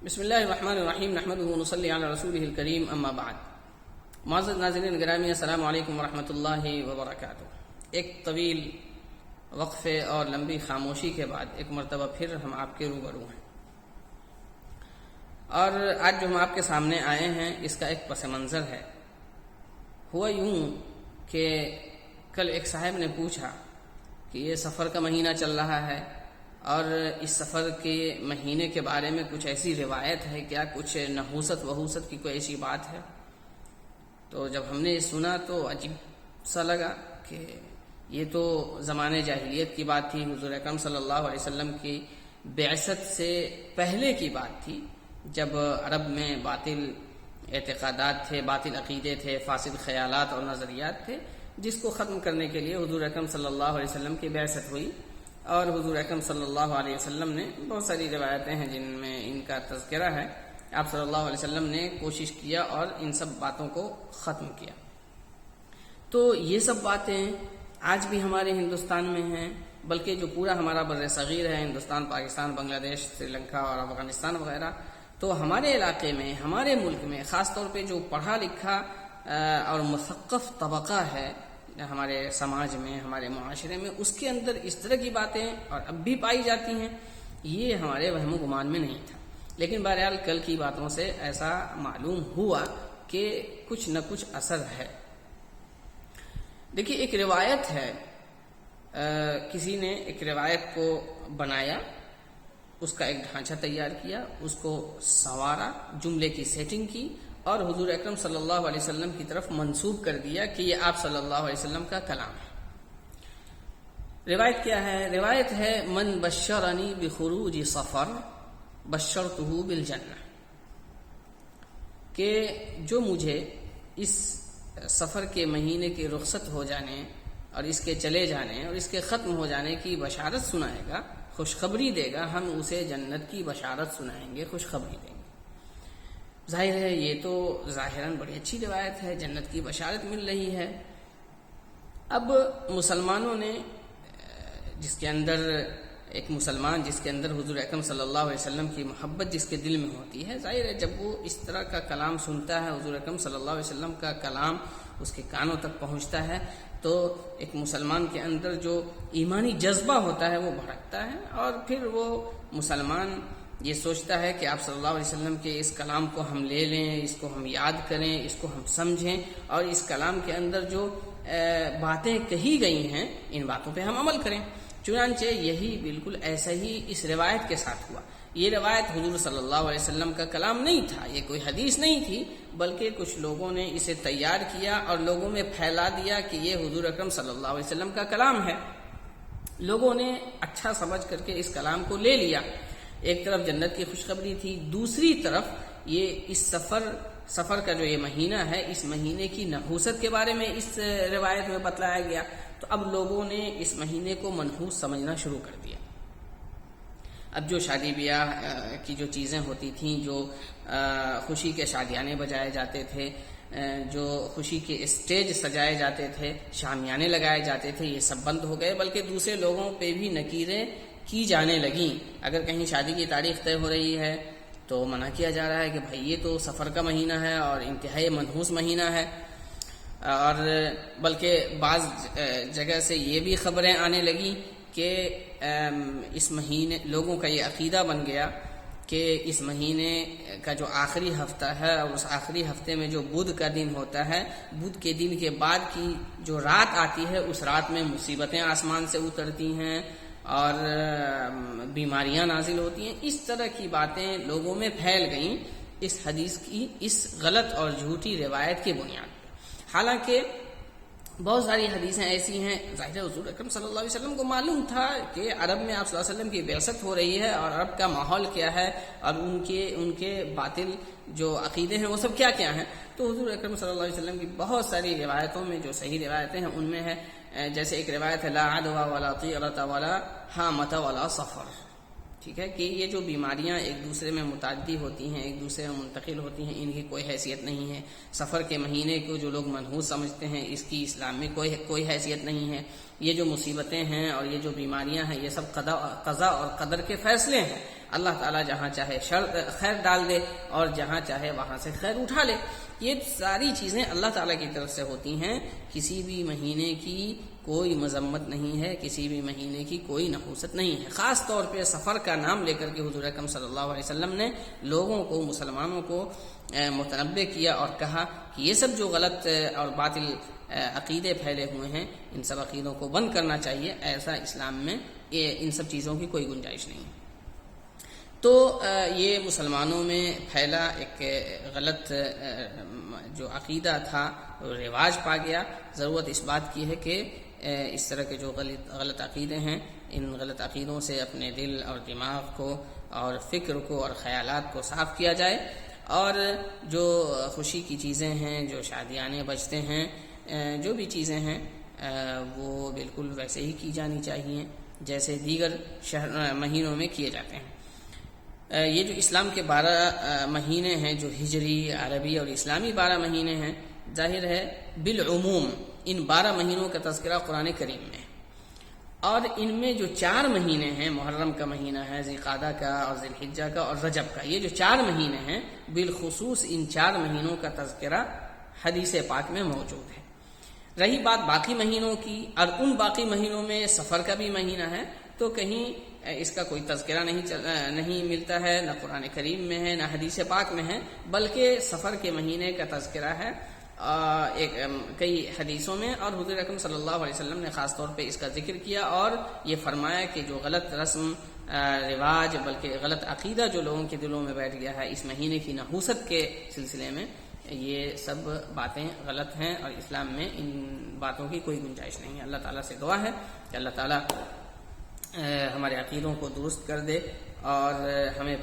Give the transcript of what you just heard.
بسم اللہ الرحمن الرحیم نحمدہ ونصلی علی رسولہ الکریم اما بعد. معزز ناظرین گرامی، السلام علیکم ورحمۃ اللہ وبرکاتہ. ایک طویل وقفے اور لمبی خاموشی کے بعد ایک مرتبہ پھر ہم آپ کے روبرو ہیں، اور آج جو ہم آپ کے سامنے آئے ہیں اس کا ایک پس منظر ہے. ہوا یوں کہ کل ایک صاحب نے پوچھا کہ یہ سفر کا مہینہ چل رہا ہے اور اس سفر کے مہینے کے بارے میں کچھ ایسی روایت ہے کیا، کچھ نحوست وحوست کی کوئی ایسی بات ہے؟ تو جب ہم نے سنا تو عجیب سا لگا کہ یہ تو زمانے جاہلیت کی بات تھی، حضور اکرم صلی اللہ علیہ وسلم کی بعثت سے پہلے کی بات تھی، جب عرب میں باطل اعتقادات تھے، باطل عقیدے تھے، فاسد خیالات اور نظریات تھے، جس کو ختم کرنے کے لیے حضور اکرم صلی اللہ علیہ وسلم کی بعثت ہوئی. اور حضور اکرم صلی اللہ علیہ وسلم نے بہت ساری روایتیں ہیں جن میں ان کا تذکرہ ہے. آپ صلی اللہ علیہ وسلم نے کوشش کیا اور ان سب باتوں کو ختم کیا. تو یہ سب باتیں آج بھی ہمارے ہندوستان میں ہیں، بلکہ جو پورا ہمارا بر صغیر ہے، ہندوستان، پاکستان، بنگلہ دیش، سری لنکا اور افغانستان وغیرہ، تو ہمارے علاقے میں، ہمارے ملک میں خاص طور پہ جو پڑھا لکھا اور مثقف طبقہ ہے ہمارے سماج میں، ہمارے معاشرے میں، اس کے اندر اس طرح کی باتیں اور اب بھی پائی جاتی ہیں. یہ ہمارے وہم و گمان میں نہیں تھا، لیکن بہرحال کل کی باتوں سے ایسا معلوم ہوا کہ کچھ نہ کچھ اثر ہے. دیکھیے، ایک روایت ہے، کسی نے ایک روایت کو بنایا، اس کا ایک ڈھانچہ تیار کیا، اس کو سنوارا، جملے کی سیٹنگ کی اور حضور اکرم صلی اللہ علیہ وسلم کی طرف منسوب کر دیا کہ یہ آپ صلی اللہ علیہ وسلم کا کلام ہے. روایت کیا ہے؟ روایت ہے من بشرنی بخروج سفر بشرتہ بالجنہ، کہ جو مجھے اس سفر کے مہینے کے رخصت ہو جانے اور اس کے چلے جانے اور اس کے ختم ہو جانے کی بشارت سنائے گا، خوشخبری دے گا، ہم اسے جنت کی بشارت سنائیں گے، خوشخبری دیں گے. ظاہر ہے یہ تو ظاہراً بڑی اچھی روایت ہے، جنت کی بشارت مل رہی ہے. اب مسلمانوں نے، جس کے اندر ایک مسلمان جس کے اندر حضور اکرم صلی اللہ علیہ وسلم کی محبت جس کے دل میں ہوتی ہے، ظاہر ہے جب وہ اس طرح کا کلام سنتا ہے، حضور اکرم صلی اللہ علیہ وسلم کا کلام اس کے کانوں تک پہنچتا ہے، تو ایک مسلمان کے اندر جو ایمانی جذبہ ہوتا ہے وہ بھڑکتا ہے، اور پھر وہ مسلمان یہ سوچتا ہے کہ آپ صلی اللہ علیہ وسلم کے اس کلام کو ہم لے لیں، اس کو ہم یاد کریں، اس کو ہم سمجھیں، اور اس کلام کے اندر جو باتیں کہی گئی ہیں ان باتوں پہ ہم عمل کریں. چنانچہ یہی بالکل ایسا ہی اس روایت کے ساتھ ہوا. یہ روایت حضور صلی اللہ علیہ وسلم کا کلام نہیں تھا، یہ کوئی حدیث نہیں تھی، بلکہ کچھ لوگوں نے اسے تیار کیا اور لوگوں میں پھیلا دیا کہ یہ حضور اکرم صلی اللہ علیہ وسلم کا کلام ہے. لوگوں نے اچھا سمجھ کر کے اس کلام کو لے لیا. ایک طرف جنت کی خوشخبری تھی، دوسری طرف یہ اس سفر کا جو یہ مہینہ ہے، اس مہینے کی نحوست کے بارے میں اس روایت میں بتلایا گیا. تو اب لوگوں نے اس مہینے کو منحوس سمجھنا شروع کر دیا. اب جو شادی بیاہ کی جو چیزیں ہوتی تھیں، جو خوشی کے شادیانے بجائے جاتے تھے، جو خوشی کے اسٹیج سجائے جاتے تھے، شامیانے لگائے جاتے تھے، یہ سب بند ہو گئے، بلکہ دوسرے لوگوں پہ بھی نکیریں کی جانے لگیں. اگر کہیں شادی کی تاریخ طے ہو رہی ہے تو منع کیا جا رہا ہے کہ بھائی یہ تو سفر کا مہینہ ہے اور انتہائی منحوس مہینہ ہے. اور بلکہ بعض جگہ سے یہ بھی خبریں آنے لگیں کہ اس مہینے لوگوں کا یہ عقیدہ بن گیا کہ اس مہینے کا جو آخری ہفتہ ہے اور اس آخری ہفتے میں جو بدھ کا دن ہوتا ہے، بدھ کے دن کے بعد کی جو رات آتی ہے، اس رات میں مصیبتیں آسمان سے اترتی ہیں اور بیماریاں نازل ہوتی ہیں. اس طرح کی باتیں لوگوں میں پھیل گئیں اس حدیث کی اس غلط اور جھوٹی روایت کی بنیاد پر. حالانکہ بہت ساری حدیثیں ایسی ہیں، ظاہر حضور اکرم صلی اللہ علیہ وسلم کو معلوم تھا کہ عرب میں آپ صلی اللہ علیہ وسلم کی بعثت ہو رہی ہے اور عرب کا ماحول کیا ہے اور ان کے باطل جو عقیدے ہیں وہ سب کیا کیا ہیں. تو حضور اکرم صلی اللہ علیہ وسلم کی بہت ساری روایتوں میں جو صحیح روایتیں ہیں ان میں ہے، جیسے ایک روایت ہے لا عدوى ولا طیرة ولا حامة ولا سفر، ٹھیک ہے، کہ یہ جو بیماریاں ایک دوسرے میں متعدی ہوتی ہیں، ایک دوسرے میں منتقل ہوتی ہیں، ان کی کوئی حیثیت نہیں ہے۔ سفر کے مہینے کو جو لوگ منحوس سمجھتے ہیں، اس کی اسلام میں کوئی حیثیت نہیں ہے۔ یہ جو مصیبتیں ہیں اور یہ جو بیماریاں ہیں، یہ سب قضا اور قدر کے فیصلے ہیں۔ اللہ تعالیٰ جہاں چاہے خیر ڈال دے اور جہاں چاہے وہاں سے خیر اٹھا لے۔ یہ ساری چیزیں اللہ تعالیٰ کی طرف سے ہوتی ہیں۔ کسی بھی مہینے کی کوئی مذمت نہیں ہے، کسی بھی مہینے کی کوئی نحوست نہیں ہے۔ خاص طور پہ سفر کا نام لے کر کے حضور اکرم صلی اللہ علیہ وسلم نے لوگوں کو، مسلمانوں کو متنبہ کیا اور کہا کہ یہ سب جو غلط اور باطل عقیدے پھیلے ہوئے ہیں، ان سب عقیدوں کو بند کرنا چاہیے۔ ایسا اسلام میں ان سب چیزوں کی کوئی گنجائش نہیں ہے۔ تو یہ مسلمانوں میں پھیلا ایک غلط جو عقیدہ تھا، رواج پا گیا۔ ضرورت اس بات کی ہے کہ اس طرح کے جو غلط عقیدے ہیں، ان غلط عقیدوں سے اپنے دل اور دماغ کو اور فکر کو اور خیالات کو صاف کیا جائے، اور جو خوشی کی چیزیں ہیں، جو شادیانے بجتے ہیں، جو بھی چیزیں ہیں وہ بالکل ویسے ہی کی جانی چاہیے جیسے دیگر مہینوں میں کیے جاتے ہیں۔ یہ جو اسلام کے 12 مہینے ہیں، جو ہجری، عربی اور اسلامی 12 مہینے ہیں، ظاہر ہے بالعموم ان 12 مہینوں کا تذکرہ قرآن کریم میں، اور ان میں جو 4 مہینے ہیں، محرم کا مہینہ ہے، ذی القعدہ کا اور ذی الحجہ کا اور رجب کا، یہ جو 4 مہینے ہیں بالخصوص ان 4 مہینوں کا تذکرہ حدیث پاک میں موجود ہے۔ رہی بات باقی مہینوں کی، اور ان باقی مہینوں میں سفر کا بھی مہینہ ہے، تو کہیں اس کا کوئی تذکرہ نہیں ملتا ہے، نہ قرآن کریم میں ہے نہ حدیث پاک میں ہے، بلکہ سفر کے مہینے کا تذکرہ ہے کئی حدیثوں میں، اور حضور اکرم صلی اللہ علیہ وسلم نے خاص طور پہ اس کا ذکر کیا اور یہ فرمایا کہ جو غلط رسم رواج بلکہ غلط عقیدہ جو لوگوں کے دلوں میں بیٹھ گیا ہے اس مہینے کی نحوست کے سلسلے میں، یہ سب باتیں غلط ہیں اور اسلام میں ان باتوں کی کوئی گنجائش نہیں ہے۔ اللہ تعالیٰ سے دعا ہے کہ اللہ تعالیٰ ہمارے عقیدوں کو درست کر دے اور ہمیں